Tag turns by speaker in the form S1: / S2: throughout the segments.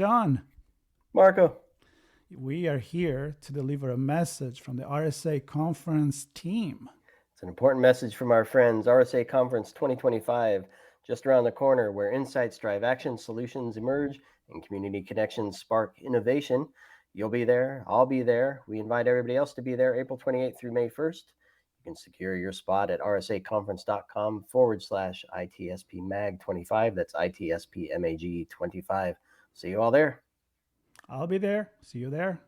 S1: Sean.
S2: Marco.
S1: We are here to deliver a message from the RSA conference team.
S2: It's an important message from our friends. RSA Conference 2025, just around the corner, where insights drive action, solutions emerge, and community connections spark innovation. You'll be there. I'll be there. We invite everybody else to be there April 28th through May 1st. You can secure your spot at rsaconference.com/ITSPMAG25. That's ITSPMAG25. See you all there.
S1: I'll be there. See you there.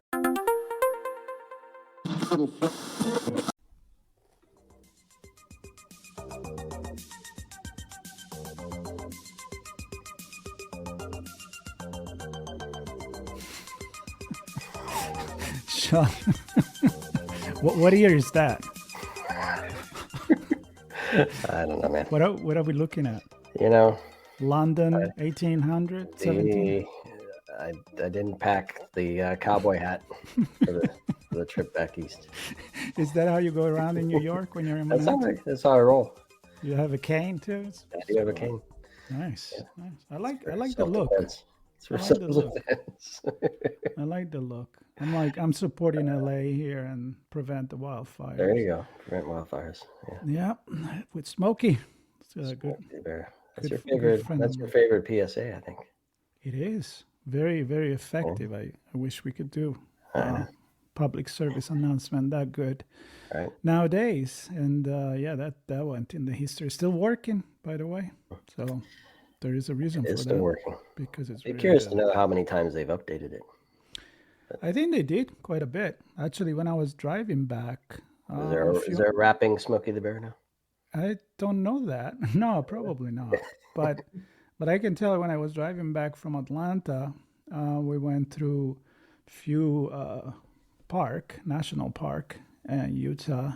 S1: Sean, what year is that?
S2: I don't know, man.
S1: What are we looking at?
S2: You know,
S1: London, 1800, 17?
S2: I didn't pack the cowboy hat for the trip back east.
S1: Is that how you go around in New York when you're in Manhattan?
S2: That's how I roll.
S1: You have a cane too?
S2: I do have a cane.
S1: Nice,
S2: Yeah.
S1: nice. I like the look.
S2: It's for self-defense.
S1: I like the look. I'm supporting LA here and prevent the wildfires.
S2: There you go. Prevent wildfires.
S1: Yeah, with Smokey. It's
S2: Smokey
S1: good.
S2: Bear. That's
S1: good-
S2: your favorite.
S1: good friend
S2: That's
S1: of
S2: your
S1: mine.
S2: favorite PSA, I think.
S1: It is very, very effective. I wish we could do public service announcement that good
S2: Right.
S1: nowadays. And that went in the history. Still working, by the way. So there is a reason for
S2: It's
S1: that.
S2: still working.
S1: Because it's
S2: Be
S1: really
S2: curious
S1: good.
S2: to know how many times they've updated it.
S1: I think they did quite a bit. Actually, when I was driving back,
S2: Is there rapping Smokey the Bear now?
S1: I don't know that. No, probably not. But I can tell when I was driving back from Atlanta, we went through few national park in Utah,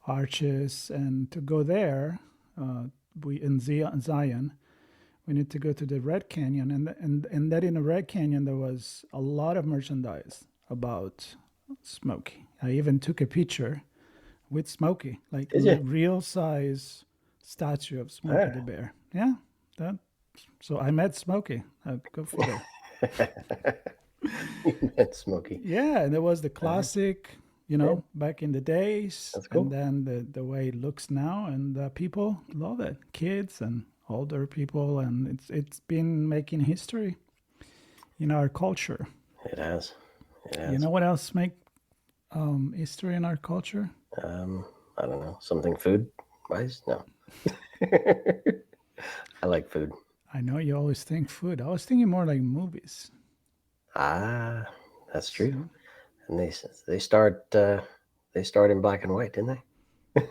S1: Arches, and to go there, we in Zion. We need to go to the Red Canyon, and that in the Red Canyon there was a lot of merchandise about Smokey. I even took a picture with Smokey, like
S2: Did
S1: a
S2: you?
S1: real size statue of Smokey the Bear. Yeah, so I met Smokey. Go figure.
S2: It's Smokey.
S1: Yeah, and there was the classic, back in the days,
S2: That's cool.
S1: and then the way it looks now, and people love it. Kids and older people, and it's been making history in our culture.
S2: It has.
S1: You know what else make history in our culture?
S2: I don't know. Something food wise? No. I like food.
S1: I know you always think food. I was thinking more like movies.
S2: Ah, that's true. And they start in black and white, didn't they?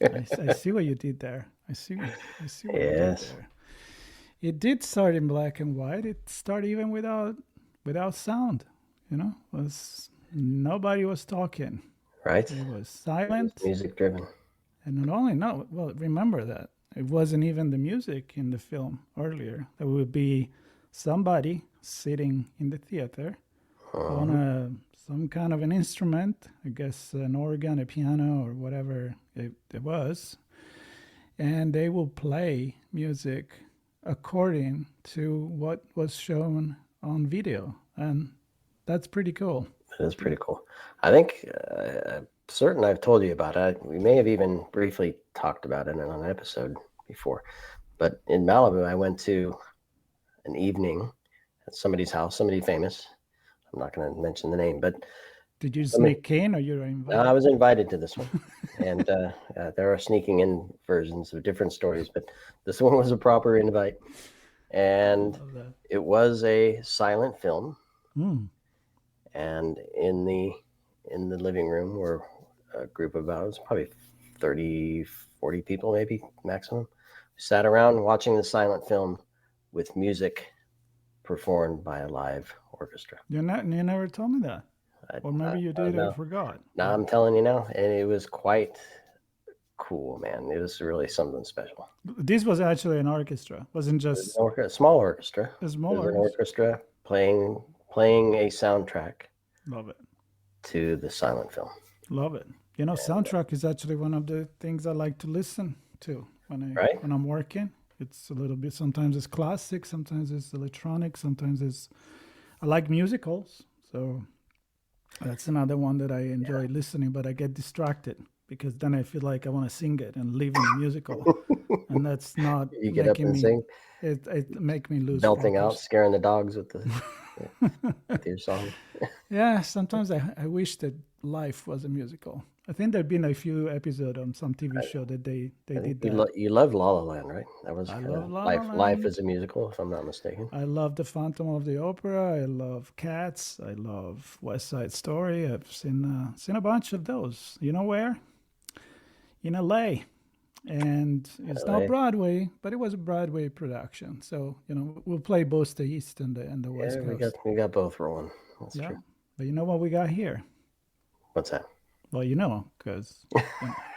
S1: I see what you did there. I see what you did
S2: Yes.
S1: there. It did start in black and white. It started even without sound. Nobody was talking.
S2: Right.
S1: It was silent.
S2: Music driven.
S1: And remember that. It wasn't even the music in the film earlier. There would be somebody sitting in the theater on some kind of an instrument, I guess an organ, a piano, or whatever it was. And they will play music according to what was shown on video. And that's pretty cool.
S2: It is pretty cool. I think certain I've told you about it. We may have even briefly talked about it on an episode before. But in Malibu, I went to an evening at somebody's house, somebody famous. I'm not going to mention the name, but
S1: did you sneak in, or you were invited?
S2: I was invited to this one, and there are sneaking in versions of different stories, but this one was a proper invite, and it was a silent film. And in the living room were a group of about, it was probably 30, 40 people, maybe maximum. We sat around watching the silent film with music performed by a live orchestra.
S1: You never told me that. Or maybe you did and forgot.
S2: No, I'm telling you now, and it was quite cool, man. It was really something special.
S1: This was actually an orchestra. Wasn't just
S2: a small orchestra.
S1: A small
S2: It was an orchestra playing a soundtrack.
S1: Love it.
S2: To the silent film.
S1: Love it. Soundtrack is actually one of the things I like to listen to when I'm working. It's a little bit, sometimes it's classic, sometimes it's electronic, sometimes it's, I like musicals. So that's another one that I enjoy listening, but I get distracted because then I feel like I want to sing it and live in the musical. And that's not
S2: You get up
S1: making
S2: and
S1: me,
S2: sing,
S1: it make me lose
S2: belting out,
S1: focus.
S2: scaring the dogs with with your song.
S1: Yeah, sometimes I wish that life was a musical. I think there've been a few episodes on some TV show that they
S2: I think
S1: did that.
S2: you loved La La Land, right? That was
S1: I
S2: kind
S1: love
S2: of
S1: La La
S2: life
S1: Land.
S2: as a musical, if I'm not mistaken.
S1: I love The Phantom of the Opera. I love Cats. I love West Side Story. I've seen a bunch of those. You know where? In LA. And it's not
S2: LA.
S1: Broadway, but it was a Broadway production. So, we'll play both the East and the West
S2: Yeah,
S1: Coast.
S2: we got both rolling. That's
S1: Yeah.
S2: true.
S1: But you know what we got here?
S2: What's that?
S1: Well, because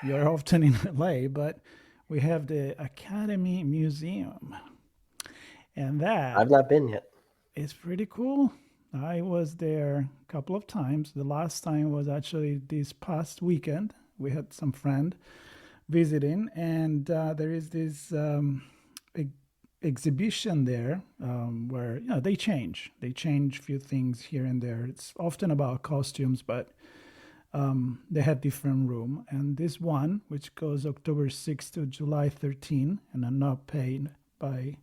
S1: you're often in LA, but we have the Academy Museum. And that
S2: I've not been yet.
S1: is pretty cool. I was there a couple of times. The last time was actually this past weekend. We had some friend visiting, and there is this exhibition there where they change a few things here and there. It's often about costumes, but they have different room. And this one, which goes October 6th to July 13, and I'm not paid by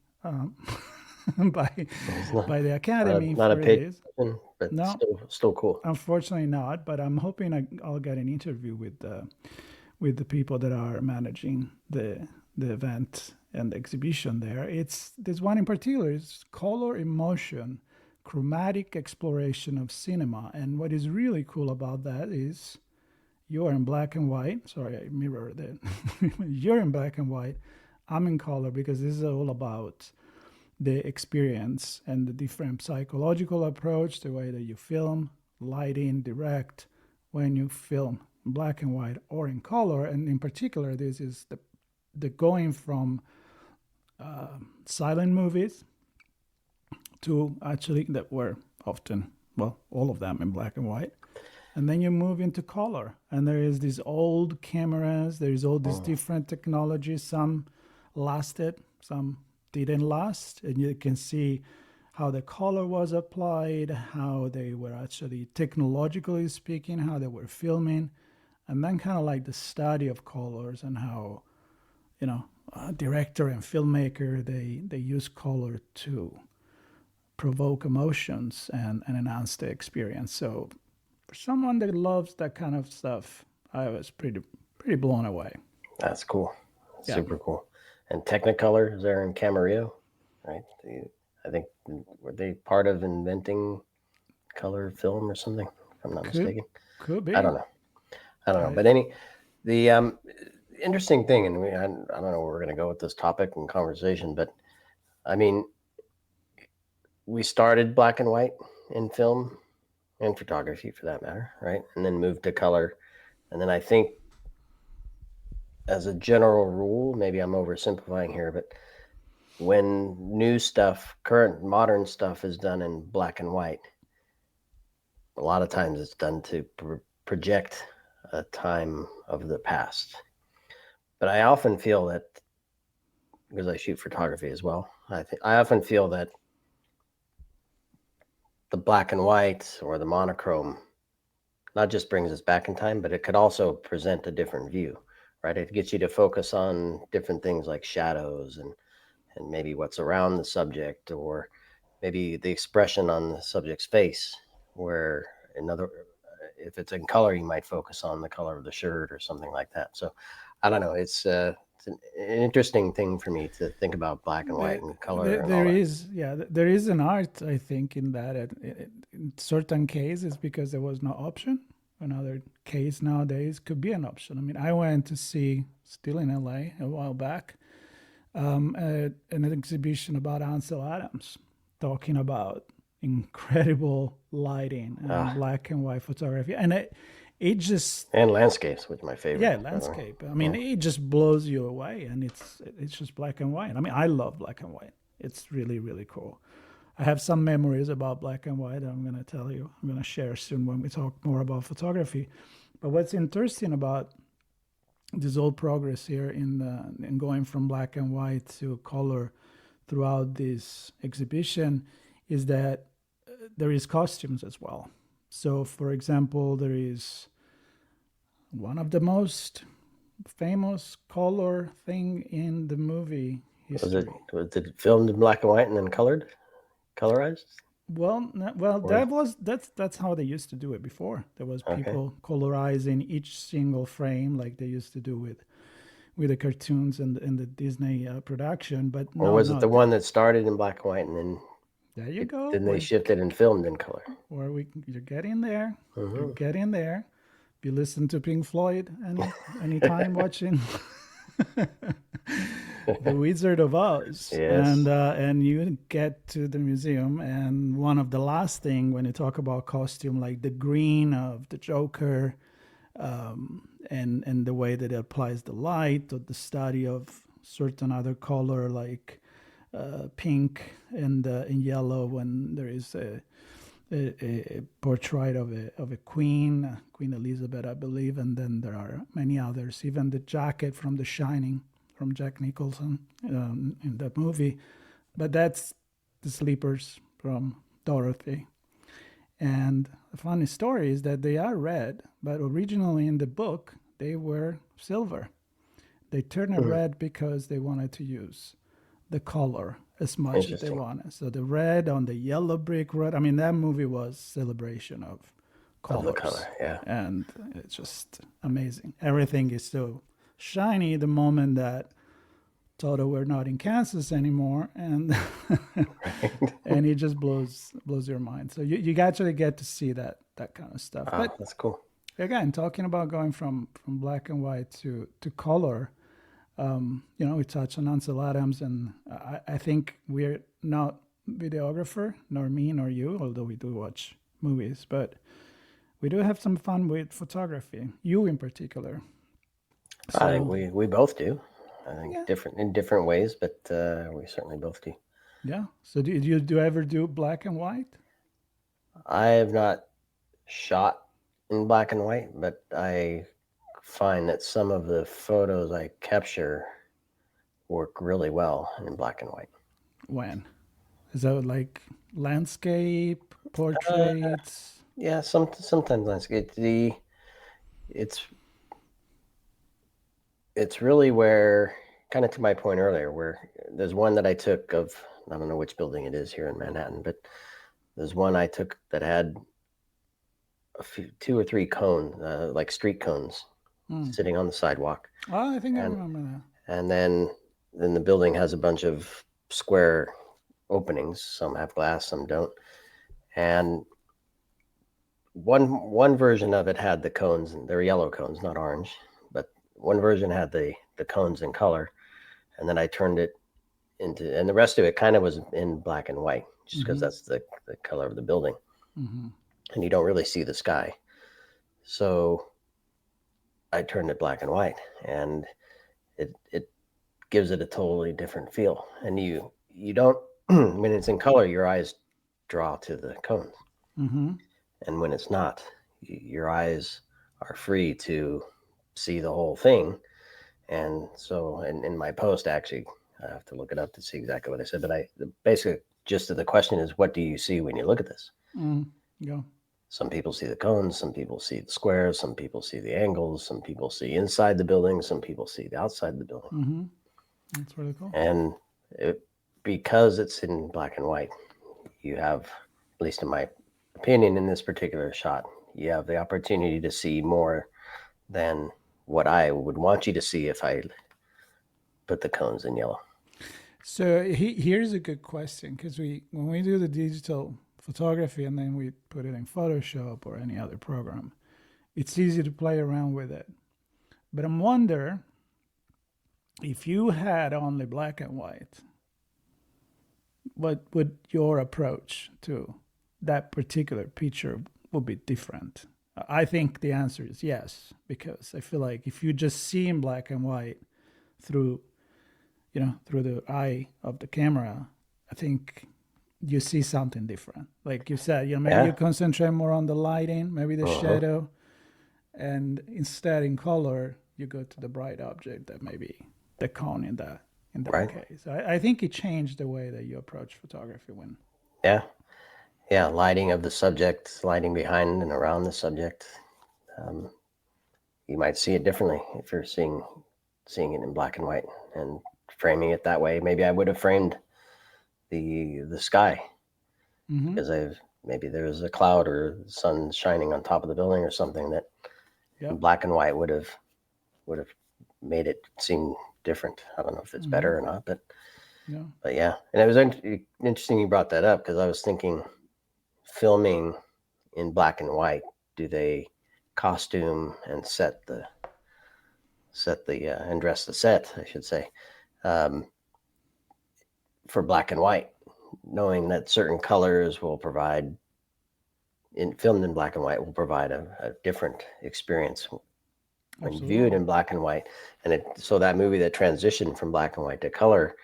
S1: by the Academy
S2: Not a
S1: for
S2: paid
S1: this.
S2: person, but
S1: No,
S2: still cool.
S1: unfortunately not. But I'm hoping I'll get an interview with the people that are managing the event and the exhibition there. It's this one in particular is color emotion, chromatic exploration of cinema. And what is really cool about that is you are in black and white. Sorry, I mirrored it. You're in black and white. I'm in color because this is all about the experience and the different psychological approach, the way that you film, lighting, direct, when you film black and white or in color. And in particular, this is the going from silent movies to actually that were often, well, all of them in black and white. And then you move into color, and there is these old cameras, there's all these different technologies. Some lasted, some didn't last, and you can see how the color was applied, how they were actually technologically speaking, how they were filming, and then kind of like the study of colors and how, director and filmmaker, they use color to provoke emotions and enhance the experience. So for someone that loves that kind of stuff, I was pretty blown away.
S2: That's cool.
S1: Yeah.
S2: Super cool. And Technicolor is there in Camarillo, right? I think were they part of inventing color film or something? If I'm not mistaken.
S1: Could be.
S2: I don't know. But the interesting thing, and I don't know where we're going to go with this topic and conversation, but I mean, we started black and white in film and photography for that matter, right? And then moved to color. And then I think as a general rule, maybe I'm oversimplifying here, but when new stuff, current modern stuff is done in black and white, a lot of times it's done to project a time of the past. But I often feel that, because I shoot photography as well, I often feel that the black and white or the monochrome not just brings us back in time, but it could also present a different view, right? It gets you to focus on different things like shadows and maybe what's around the subject, or maybe the expression on the subject's face, where if it's in color, you might focus on the color of the shirt or something like that. So I don't know. It's an interesting thing for me to think about black and white and color.
S1: There is an art, I think, in that. In certain cases, because there was no option. Another case nowadays could be an option. I mean, I went to see, still in LA a while back, an exhibition about Ansel Adams, talking about incredible lighting and black and white photography, and it just
S2: and landscapes, which are my favorite.
S1: Yeah, landscape. I mean, it just blows you away, and it's just black and white. I mean, I love black and white. It's really, really cool. I have some memories about black and white. I'm going to tell you. I'm going to share soon when we talk more about photography. But what's interesting about this old progress here in going from black and white to color throughout this exhibition is that there is costumes as well. So, for example, there is one of the most famous color thing in the movie history.
S2: Was it filmed in black and white and then colorized?
S1: Well, that's how they used to do it before. There was people colorizing each single frame like they used to do with the cartoons and the Disney production. But
S2: or was it the one that started in black and white and then
S1: there you go?
S2: Then they shifted and filmed in color.
S1: You're getting there. You're getting there. If you listen to Pink Floyd anytime watching The Wizard of Oz,
S2: yes.
S1: and you get to the museum, and one of the last thing when you talk about costume, like the green of the Joker, and the way that it applies the light, or the study of certain other color like pink and yellow, when there is a portrait of a queen, Queen Elizabeth, I believe, and then there are many others. Even the jacket from The Shining, from Jack Nicholson in that movie, but that's the sleepers from Dorothy. And the funny story is that they are red, but originally in the book they were silver. They turned it red because they wanted to use the color as much as they wanted. So the red on the yellow brick road. I mean, that movie was celebration of colors.
S2: Of the color, yeah.
S1: And it's just amazing. Everything is so shiny the moment that Toto we're not in Kansas anymore, and and it just blows your mind. So you actually get to see that kind of stuff. But
S2: that's cool.
S1: Again, talking about going from black and white to color, we touched on Ansel Adams, and I think we're not videographer, nor me, nor you, although we do watch movies, but we do have some fun with photography, you in particular.
S2: So, I think we both do. I think in different ways, but we certainly both do.
S1: Yeah. So do you ever do black and white?
S2: I have not shot in black and white, but I find that some of the photos I capture work really well in black and white. When?
S1: Is that like landscape, portraits?
S2: Yeah, sometimes landscape. It's really where, kind of to my point earlier, where there's one that I took of, I don't know which building it is here in Manhattan, but there's one I took that had two or three cones, like street cones, sitting on the sidewalk.
S1: Oh, I think I remember that.
S2: And then the building has a bunch of square openings. Some have glass, some don't. And one version of it had the cones, and they're yellow cones, not orange. But one version had the cones in color, and then I turned it into, and the rest of it kind of was in black and white, just because that's the color of the building. And you don't really see the sky. So I turned it black and white, and it gives it a totally different feel. And you don't, when it's in color, your eyes draw to the cones. And when it's not, your eyes are free to see the whole thing. And so in my post, actually, I have to look it up to see exactly what I said, but the basic gist of the question is, what do you see when you look at this?
S1: Yeah.
S2: Some people see the cones, some people see the squares, some people see the angles, some people see inside the building, some people see the outside the building.
S1: That's really cool.
S2: And because it's in black and white, you have, at least in my opinion, in this particular shot, you have the opportunity to see more than what I would want you to see if I put the cones in yellow.
S1: So here's a good question, because when we do the digital photography and then we put it in Photoshop or any other program, it's easy to play around with it. But I'm wonder if you had only black and white, what would your approach to that particular picture would be different? I think the answer is yes, because I feel like if you just see in black and white through the eye of the camera, I think you see something different. Like you said, maybe you concentrate more on the lighting, maybe the shadow, and instead in color, you go to the bright object that may be the cone in that
S2: Right.
S1: case. I think it changed the way that you approach photography when.
S2: Yeah. Yeah. Lighting of the subject, lighting behind and around the subject. You might see it differently if you're seeing it in black and white and framing it that way. Maybe I would have framed the sky because maybe there's a cloud or the sun shining on top of the building or something that in black and white would have made it seem different. I don't know if it's better or not, but yeah. And it was interesting you brought that up because I was thinking, filming in black and white, do they costume and set the and dress the set, I should say, for black and white, knowing that certain colors will provide, filmed in black and white, will provide a different experience when viewed in black and white. And so that movie that transitioned from black and white to color,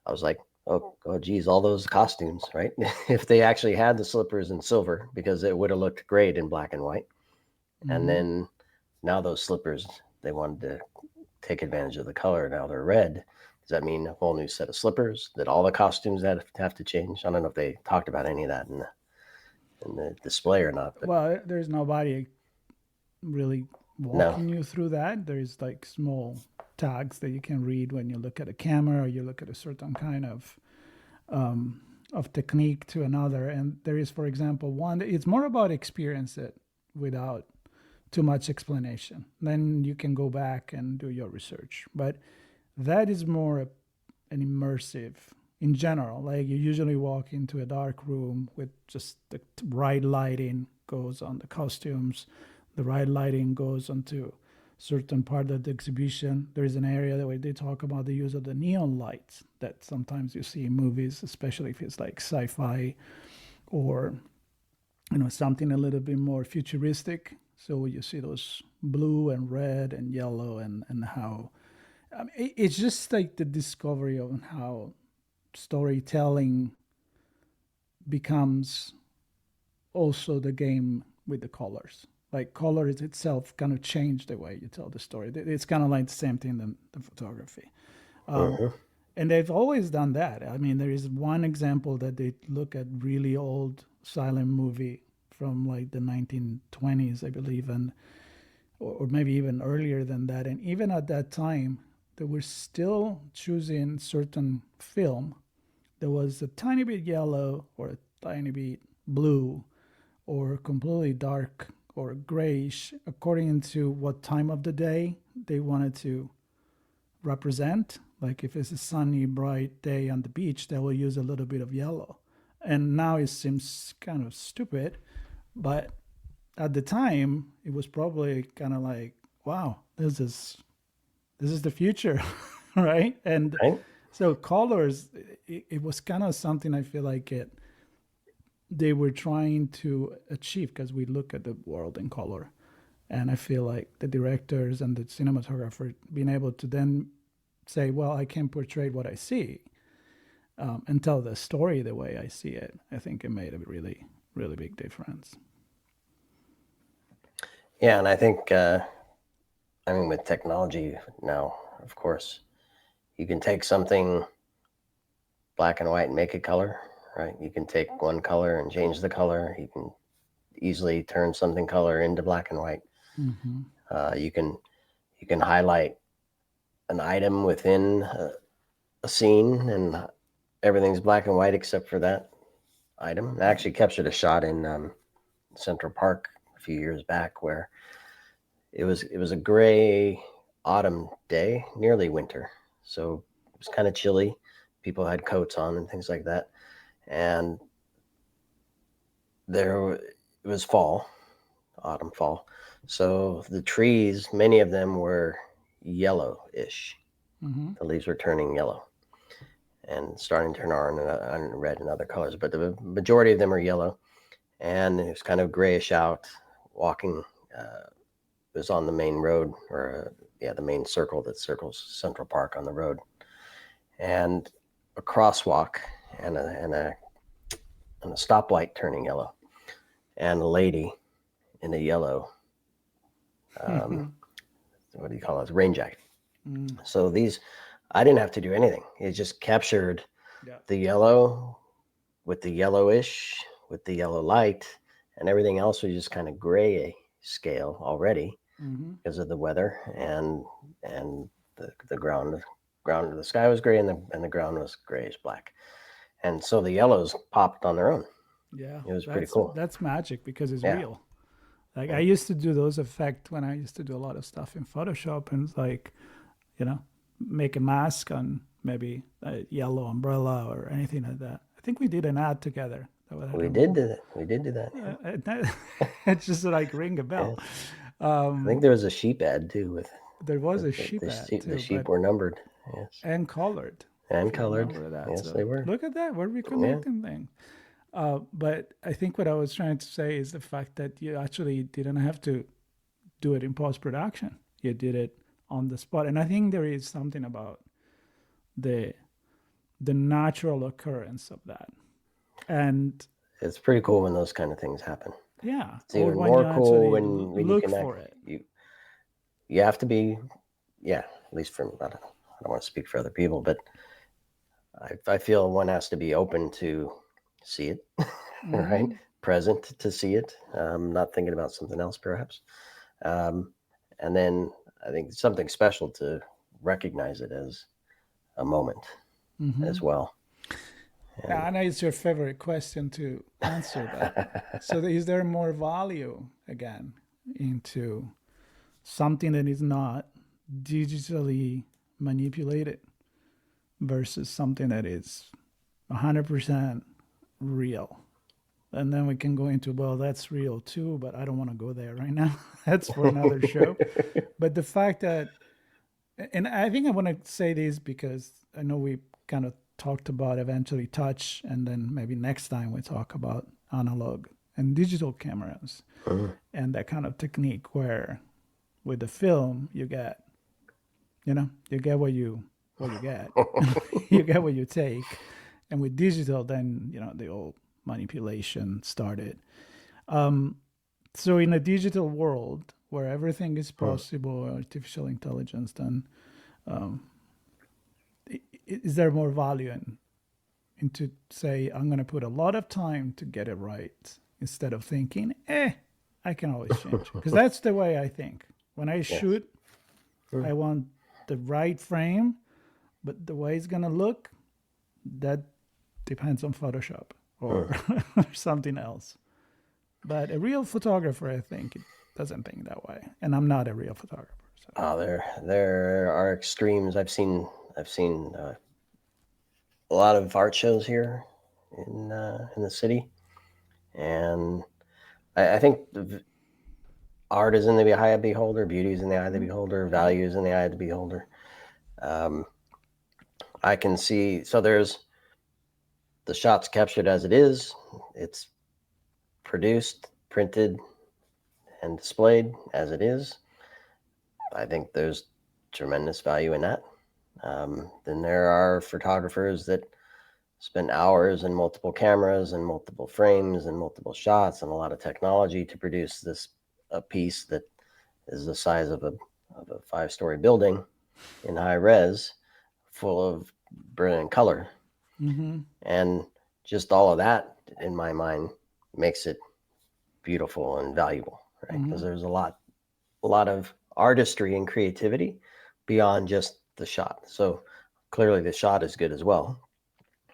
S2: I was like, oh geez, all those costumes, right? If they actually had the slippers in silver, because it would have looked great in black and white. And then now those slippers, they wanted to take advantage of the color. Now they're red. Does that mean a whole new set of slippers, that all the costumes that have to change? I don't know if they talked about any of that in the display or not. But
S1: well, there's nobody really walking you through that. There's like small tags that you can read when you look at a camera or you look at a certain kind of technique to another. And there is, for example, one, it's more about experience it without too much explanation. Then you can go back and do your research. But that is more an immersive in general. Like you usually walk into a dark room with just the right lighting goes on the costumes, the right lighting goes onto certain part of the exhibition. There is an area where they talk about the use of the neon lights that sometimes you see in movies, especially if it's like sci-fi or something a little bit more futuristic. So you see those blue and red and yellow and how it's just like the discovery of how storytelling becomes also the game with the colors. Like colors itself kind of change the way you tell the story. It's kind of like the same thing in the photography. And they've always done that. I mean, there is one example that they look at really old silent movie from like the 1920s, I believe, and or maybe even earlier than that. And even at that time, they were still choosing certain film that was a tiny bit yellow or a tiny bit blue or completely dark or grayish, according to what time of the day they wanted to represent. Like if it's a sunny, bright day on the beach, they will use a little bit of yellow. And now it seems kind of stupid, but at the time, it was probably kind of like, wow, this is the future, right? And so colors, it was kind of something I feel like they were trying to achieve, because we look at the world in color. And I feel like the directors and the cinematographer being able to then say, well, I can portray what I see and tell the story the way I see it. I think it made a really, really big difference.
S2: Yeah, and I think, with technology now, of course, you can take something black and white and make it color, right? You can take one color and change the color. You can easily turn something color into black and white. You can highlight an item within a scene, and everything's black and white except for that item. I actually captured a shot in Central Park a few years back where it was a gray autumn day, nearly winter. So it was kind of chilly. People had coats on and things like that. And it was fall, autumn, fall. So the trees, many of them were yellowish. The leaves were turning yellow and starting to turn orange and red and other colors. But the majority of them are yellow. And it was kind of grayish out. Walking, it was on the main road, or the main circle that circles Central Park on the road. And a crosswalk and a stoplight turning yellow, and a lady in a yellow what do you call it? Rain jacket. So these, I didn't have to do anything. It just captured the yellow with the yellowish, with the yellow light, and everything else was just kind of gray scale already because of the weather, and the ground of the sky was gray, and the ground was grayish black, and so the yellows popped on their own.
S1: Yeah,
S2: it was pretty cool.
S1: That's magic because it's real. Like I used to do those effects when I used to do a lot of stuff in Photoshop, and it's like, make a mask on maybe a yellow umbrella or anything like that. I think we did an ad together.
S2: We did do that.
S1: It's just like ring a bell.
S2: I think there was a sheep ad too.
S1: There was a sheep ad too.
S2: The sheep were numbered. Yes.
S1: And colored.
S2: And colored.
S1: That.
S2: Yes,
S1: so
S2: they were.
S1: Look at that. We're reconnecting things. But I think what I was trying to say is the fact that you actually didn't have to do it in post-production. You did it on the spot. And I think there is something about the natural occurrence of that. And
S2: it's pretty cool when those kind of things happen.
S1: Yeah.
S2: It's even more cool when you connect. For it. You have to be, at least from, I don't want to speak for other people, but I feel one has to be open to see it, right? Present to see it, not thinking about something else perhaps. And then I think it's something special to recognize it as a moment as well.
S1: And I know it's your favorite question to answer that. So is there more value, again, into something that is not digitally manipulated versus something that is 100% real? And then we can go into, well, that's real too, but I don't want to go there right now. That's for another show. But the fact that, and I think I want to say this because I know we kind of talked about eventually touch, and then maybe next time we talk about analog and digital cameras and that kind of technique where with the film you get what you get. You get what you take. And with digital, then the old manipulation started. So in a digital world where everything is possible, artificial intelligence, then is there more value into say, I'm going to put a lot of time to get it right instead of thinking, I can always change? Because that's the way I think. When I shoot, I want the right frame, but the way it's going to look, that depends on Photoshop or something else. But a real photographer, I think, doesn't think that way. And I'm not a real photographer. So.
S2: There are extremes. I've seen a lot of art shows here in the city, and I think art is in the eye of the beholder, beauty is in the eye of the beholder, value is in the eye of the beholder. I can see, so there's the shots captured as it is. It's produced, printed, and displayed as it is. I think there's tremendous value in that. Then there are photographers that spend hours and multiple cameras and multiple frames and multiple shots and a lot of technology to produce a piece that is the size of a 5-story building in high res, full of brilliant color. And just all of that, in my mind, makes it beautiful and valuable, right? Because there's a lot of artistry and creativity beyond just the shot. So clearly the shot is good as well,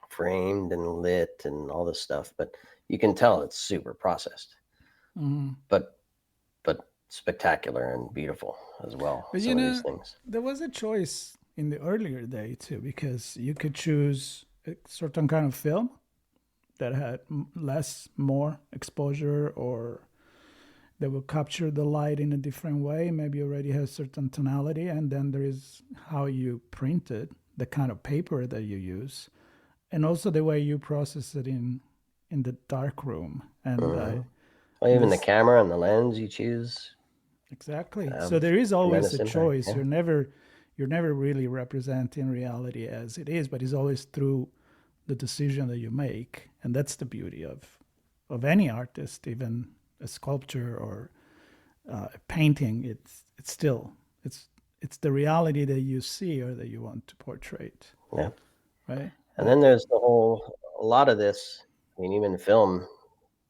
S2: framed and lit and all this stuff, but you can tell it's super processed, but spectacular and beautiful as well.
S1: But
S2: some of these things.
S1: There was a choice in the earlier day too, because you could choose a certain kind of film that had more exposure, or that will capture the light in a different way, maybe already has certain tonality, and then there is how you print it, the kind of paper that you use, and also the way you process it in the dark room. And
S2: well, even the camera and the lens you choose.
S1: Exactly. So there is always a choice.
S2: Yeah.
S1: You're never really representing reality as it is, but it's always through the decision that you make, and that's the beauty of any artist, even a sculpture or a painting. It's it's the reality that you see or that you want to portray,
S2: Yeah.
S1: right?
S2: And then there's a lot of this. I mean, even film,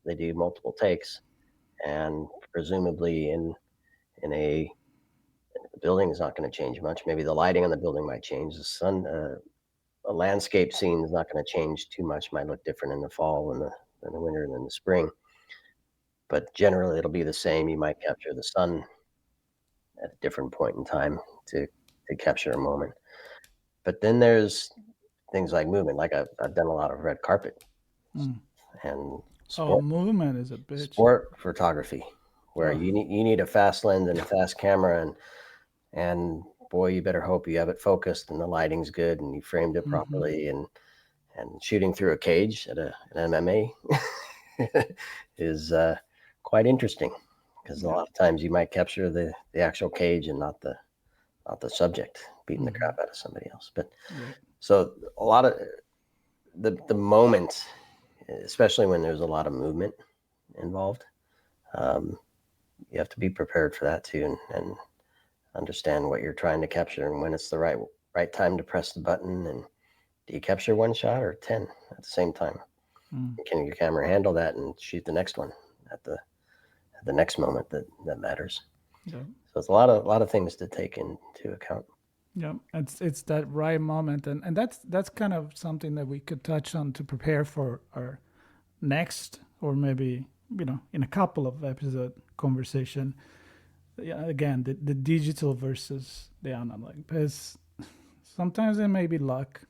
S2: they do multiple takes, and presumably in the building is not going to change much. Maybe the lighting on the building might change. The sun, a landscape scene is not going to change too much. Might look different in the fall than the winter and in the spring. But generally, it'll be the same. You might capture the sun at a different point in time to capture a moment. But then there's things like movement. Like I've done a lot of red carpet
S1: Mm.
S2: and
S1: Oh, movement is a bitch.
S2: sport photography, where
S1: Oh.
S2: you need a fast lens and a fast camera, and boy, you better hope you have it focused and the lighting's good and you framed it properly. And shooting through a cage at an MMA is quite interesting, because a lot of times you might capture the actual cage and not the subject beating the crap out of somebody else. But so a lot of the moment, especially when there's a lot of movement involved, you have to be prepared for that too, and understand what you're trying to capture and when it's the right time to press the button. And do you capture one shot or 10 at the same time? Can your camera handle that and shoot the next one at the next moment that matters? So it's a lot of things to take into account.
S1: Yeah, it's that right moment, and that's kind of something that we could touch on to prepare for our next, or maybe in a couple of episode conversation. Yeah, again, the digital versus the analog, because sometimes it may be luck,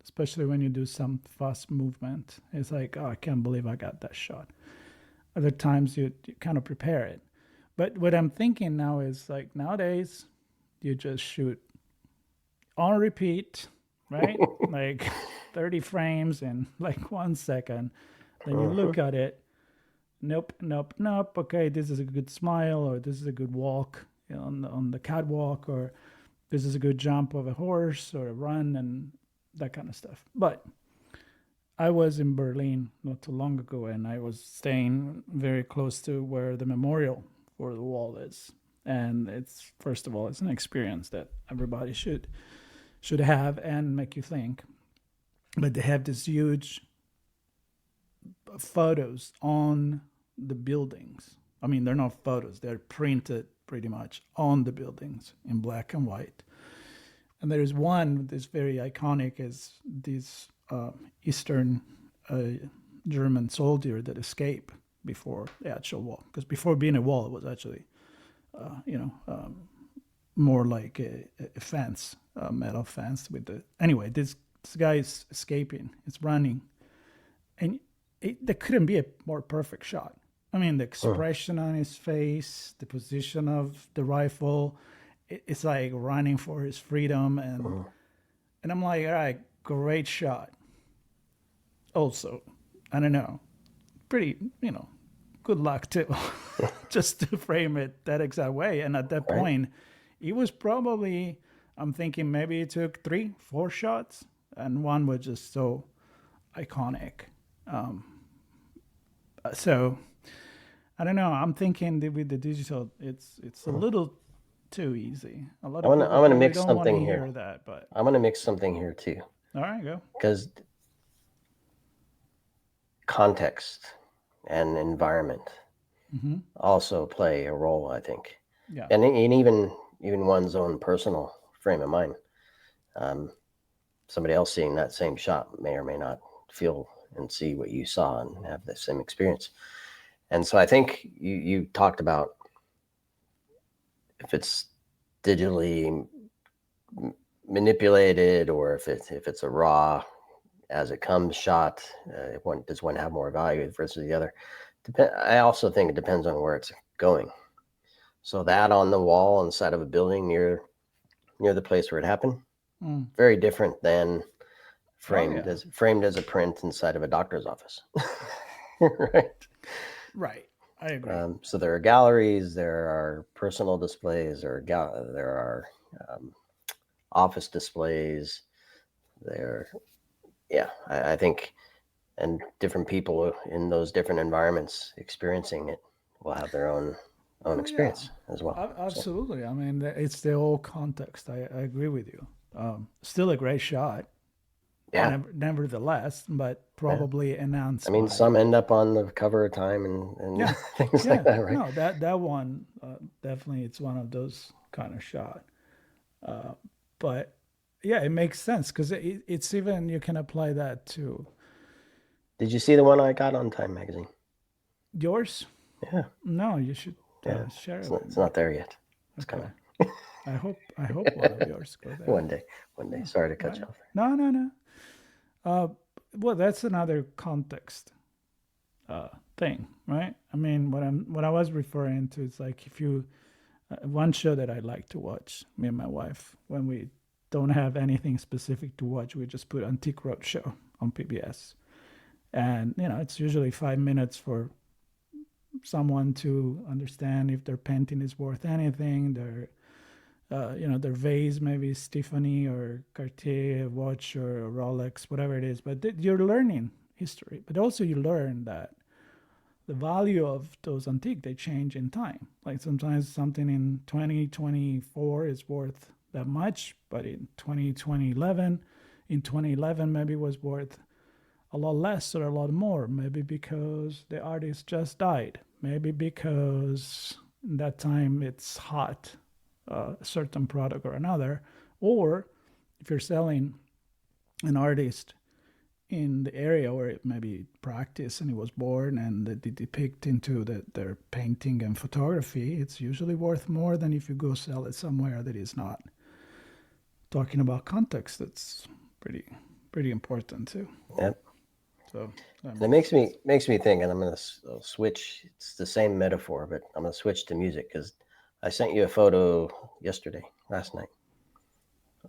S1: especially when you do some fast movement. It's like, oh, I can't believe I got that shot. Other times you kind of prepare it. But what I'm thinking now is, like, nowadays you just shoot on repeat, right? Like 30 frames in like 1 second. Then you look at it. Nope. Okay, this is a good smile, or this is a good walk on the catwalk, or this is a good jump of a horse or a run, and that kind of stuff. But I was in Berlin not too long ago, and I was staying very close to where the memorial for the wall is. And it's, first of all, it's an experience that everybody should have and make you think. But they have this huge photos on the buildings. I mean, they're not photos, they're printed pretty much on the buildings in black and white. And there is one that's very iconic, is this Eastern German soldier that escaped before the actual wall. Because before being a wall, it was actually, more like a fence, a metal fence with the. Anyway, this guy is escaping. It's running, and there couldn't be a more perfect shot. I mean, the expression on his face, the position of the rifle, it's like running for his freedom, and I'm like, all right, great shot. Also, I don't know, pretty, good luck too, just to frame it that exact way. And at that point, it was probably, I'm thinking maybe it took 3-4 shots, and one was just so iconic. So I don't know. I'm thinking that with the digital, it's a little too easy. A lot of people
S2: I'm gonna mix
S1: don't
S2: something
S1: want to
S2: here.
S1: hear that, but
S2: I'm gonna mix something here too.
S1: All right, go.
S2: Because context and environment also play a role, I think.
S1: Yeah.
S2: And even one's own personal frame of mind. Somebody else seeing that same shot may or may not feel and see what you saw and have the same experience. And so I think you talked about if it's digitally manipulated, or if it's a raw as it comes shot, does one have more value versus the other? I also think it depends on where it's going. So that on the wall on the side of a building near the place where it happened, very different than framed as a print inside of a doctor's office.
S1: Right. I agree.
S2: So there are galleries, there are personal displays, there are office displays. I think, and different people in those different environments experiencing it will have their own own
S1: Oh yeah,
S2: experience as well. So
S1: absolutely. I mean, it's the whole context. I agree with you. Still a great shot,
S2: yeah,
S1: nevertheless, but
S2: yeah.
S1: probably
S2: I
S1: enhanced
S2: mean,
S1: by.
S2: some end up on the cover of Time and
S1: Yeah,
S2: things like
S1: yeah.
S2: that, right?
S1: No, that one definitely it's one of those kind of shot. But yeah, it makes sense because it's even you can apply that to
S2: Did you see the one I got on Time magazine?
S1: yours.
S2: Yeah,
S1: No, you should
S2: yeah.
S1: share it
S2: It's
S1: with me.
S2: not there yet. It's
S1: Okay.
S2: coming.
S1: I hope one of yours go there.
S2: One day, one day.
S1: Oh,
S2: Sorry to cut
S1: right.
S2: you off
S1: No, no, no. Uh, well, that's another context thing, right? I mean, what I was referring to is like if you one show that I like to watch, me and my wife, when we don't have anything specific to watch, we just put Antique Roadshow on PBS, and it's usually 5 minutes for someone to understand if their painting is worth anything, their vase, maybe Tiffany or Cartier watch or Rolex, whatever it is. But you're learning history, but also you learn that the value of those antique they change in time. Like sometimes something in 2024 is worth that much, but in 2011 maybe was worth a lot less or a lot more. Maybe because the artist just died. Maybe because that time it's hot, a certain product or another. Or if you're selling an artist in the area where it maybe practiced and he was born and they depict into their painting and photography, it's usually worth more than if you go sell it somewhere that is not. Talking about context, that's pretty important too.
S2: yet.
S1: So that
S2: And it
S1: makes sense.
S2: makes me think, and I'm going to switch. It's the same metaphor, but I'm going to switch to music because I sent you a photo yesterday, last night,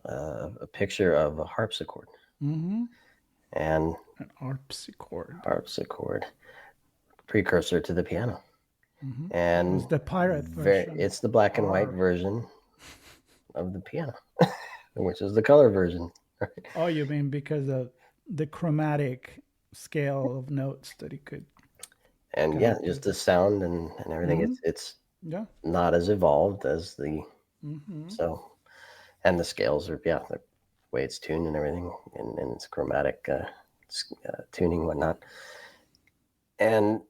S2: a picture of a harpsichord.
S1: Mm-hmm.
S2: And
S1: An harpsichord.
S2: harpsichord, precursor to the piano.
S1: Mm-hmm. It was
S2: And
S1: the pirate version.
S2: it's the black and white
S1: R.
S2: version of the piano, which is the color version.
S1: Oh, you mean because of the chromatic scale of notes that he could
S2: And
S1: kind
S2: yeah,
S1: of
S2: just
S1: give.
S2: the sound and everything.
S1: Mm-hmm.
S2: It's
S1: Yeah.
S2: not as evolved as the
S1: Mm-hmm.
S2: so, and the scales are the way it's tuned and everything, and its chromatic tuning and whatnot. And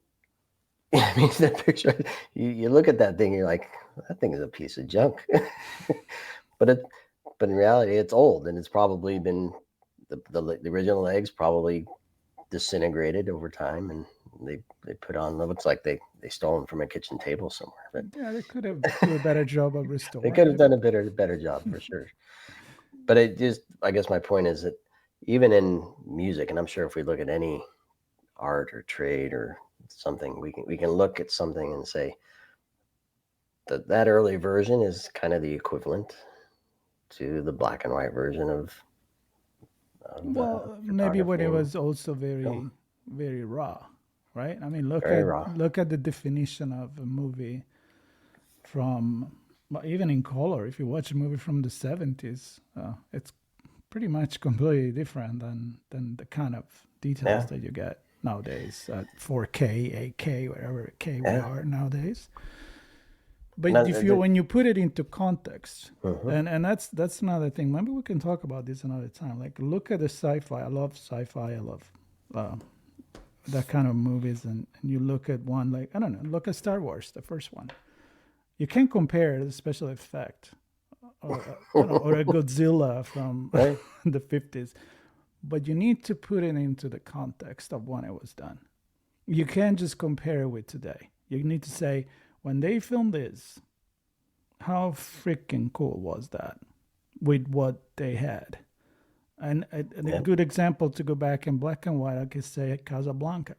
S2: I mean, that picture, you look at that thing, you're like, that thing is a piece of junk. but it, but in reality, it's old, and it's probably been the original legs probably disintegrated over time, and they put on. It looks like they stole them from a kitchen table somewhere, but
S1: Yeah, they could have do a better job of
S2: they could
S1: restoring
S2: have
S1: it.
S2: done a better job for sure. But it just, I guess my point is that even in music, and I'm sure if we look at any art or trade or something, we can look at something and say that early version is kind of the equivalent to the black and white version of
S1: Well, maybe when
S2: photography
S1: it
S2: and
S1: was also
S2: film.
S1: very raw, right? I mean, look
S2: Very
S1: at
S2: raw.
S1: look at the definition of a movie from, well, even in color. If you watch a movie from the 70s, it's pretty much completely different than the kind of details
S2: Yeah,
S1: that you get nowadays at 4K, 8K, whatever K we
S2: yeah.
S1: are nowadays. But
S2: No,
S1: if you when you put it into context,
S2: mhm.
S1: and that's another thing. Maybe we can talk about this another time. Like look at the sci-fi. I love sci-fi. I love uh, that kind of movies. And you look at one like I don't know. Look at Star Wars, the first one. You can't compare the special effect or or a Godzilla from
S2: Right?
S1: the 50s, but you need to put it into the context of when it was done. You can't just compare it with today. You need to say when they filmed this, how freaking cool was that with what they had? And a
S2: Yeah.
S1: good example to go back in black and white, I could say Casablanca.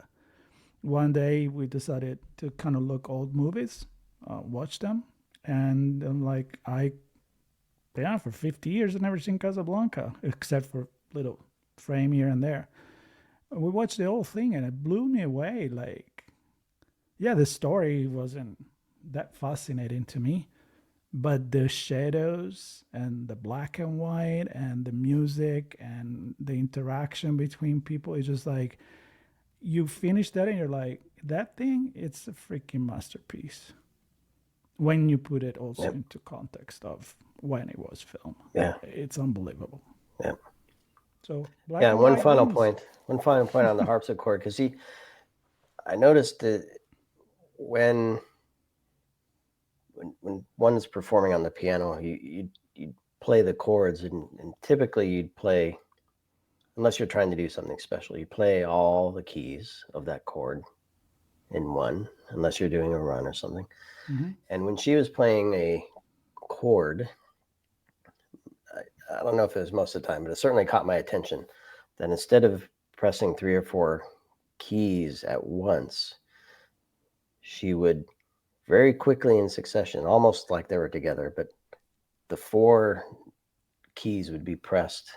S1: One day we decided to kind of look old movies, watch them, and I'm like, yeah, for 50 years I've never seen Casablanca except for little frame here and there. We watched the whole thing and it blew me away. Like, yeah, the story wasn't that fascinating to me, but the shadows and the black and white and the music and the interaction between people is just like you finish that and you're like, that thing, it's a freaking masterpiece. when you put it also
S2: Yep.
S1: into context of when it was filmed.
S2: Yeah.
S1: It's unbelievable.
S2: Yeah.
S1: So black
S2: Yeah.
S1: and
S2: And one
S1: white
S2: final
S1: wins.
S2: point on the harpsichord, because I noticed that when one's performing on the piano, you'd play the chords, and typically you'd play, unless you're trying to do something special, you play all the keys of that chord in one, unless you're doing a run or something.
S1: Mm-hmm.
S2: And when she was playing a chord, I don't know if it was most of the time, but it certainly caught my attention that instead of pressing 3 or 4 keys at once, she would very quickly in succession, almost like they were together, but the 4 keys would be pressed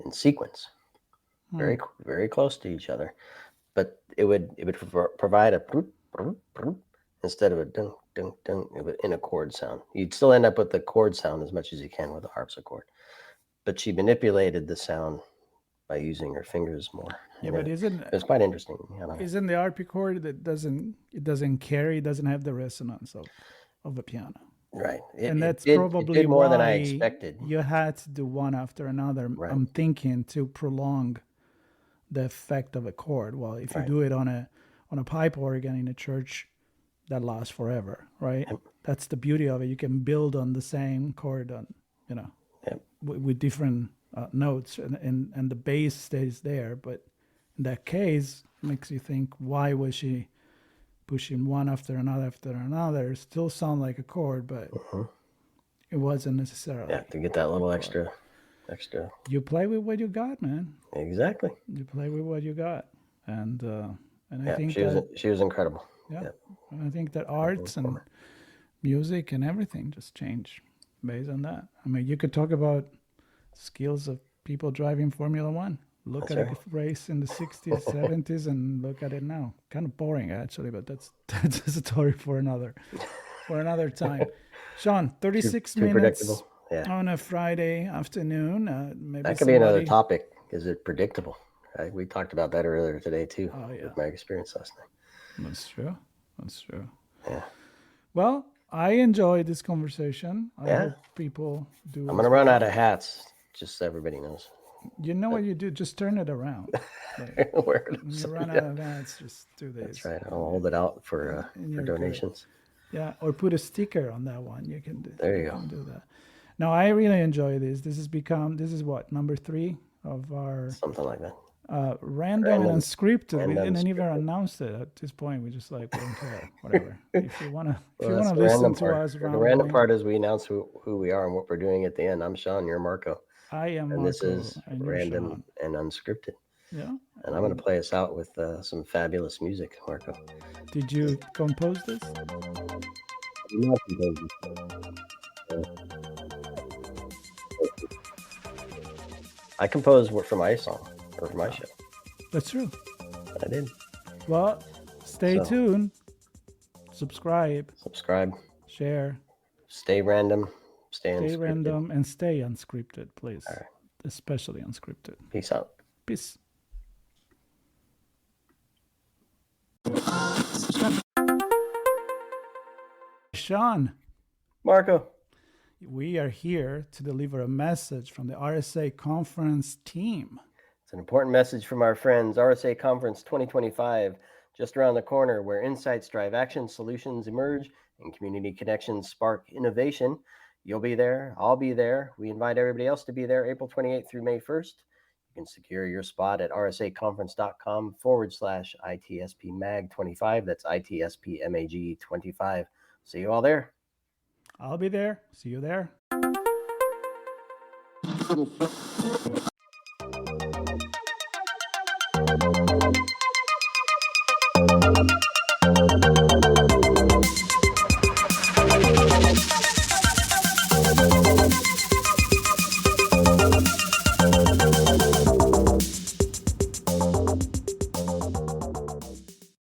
S2: in sequence, very very close to each other. But it would provide a instead of a dun dun dun in a chord sound. You'd still end up with the chord sound as much as you can with a harpsichord, but she manipulated the sound by using her fingers more.
S1: Yeah, but
S2: it was quite interesting.
S1: Isn't the harpsichord that doesn't carry, doesn't have the resonance of a piano?
S2: Right.
S1: And that's
S2: it
S1: probably
S2: did more
S1: why
S2: than I expected.
S1: you had to do one after another.
S2: Right.
S1: I'm thinking to prolong the effect of a chord. Well, if you do it on a pipe organ in a church, that lasts forever, right?
S2: Yep.
S1: That's the beauty of it. You can build on the same chord on,
S2: Yep.
S1: with different notes, and the bass stays there. But in that case, it makes you think, why was she pushing one after another? It still sound like a chord, but it wasn't necessarily.
S2: Yeah, to get that little extra.
S1: You play with what you got, man.
S2: Exactly.
S1: You play with what you got, and
S2: I think she was incredible.
S1: Yeah, I think that arts and music and everything just change based on that. I mean, you could talk about skills of people driving Formula One. Look at a race in the 60s, 70s, and look at it now. Kind of boring, actually, but that's a story for another time. Sean, 36 minutes on a Friday afternoon. Maybe
S2: that could be another topic. Is it predictable? Right? We talked about that earlier today too. With my experience last night.
S1: That's true.
S2: Yeah.
S1: Well, I enjoyed this conversation. I hope people do.
S2: I'm going to run out of hats, just so everybody knows.
S1: You know what you do? Just turn it around.
S2: Like, when
S1: you run out of hats, just do this.
S2: That's right. I'll hold it out for donations.
S1: Good. Yeah, or put a sticker on that one. You can do.
S2: There you go.
S1: Do that. No, I really enjoy this. This is what, number 3 of our
S2: something like that.
S1: Random and unscripted. We didn't even announce it at this point. We just we don't care. Whatever. If you wanna listen to us,
S2: the random part is we announce who we are and what we're doing at the end. I'm Sean. You're Marco.
S1: I am
S2: and
S1: Marco.
S2: This is random
S1: Sean.
S2: and unscripted.
S1: Yeah.
S2: And I'm going to play us out with some fabulous music, Marco.
S1: Did you compose this?
S2: I did not compose this. I composed for my song, or for my show.
S1: That's true.
S2: I did.
S1: Well, stay tuned. Subscribe. Share.
S2: Stay random.
S1: Stay random and stay unscripted, please.
S2: All right.
S1: Especially unscripted.
S2: Peace out.
S1: Peace. Sean.
S2: Marco.
S1: We are here to deliver a message from the RSA conference team.
S2: It's an important message from our friends. RSA Conference 2025, just around the corner, where insights drive action, solutions emerge, and community connections spark innovation. You'll be there. I'll be there. We invite everybody else to be there April 28th through May 1st. You can secure your spot at rsaconference.com/ITSPMAG25. That's ITSPMAG25. See you all there.
S1: I'll be there. See you there.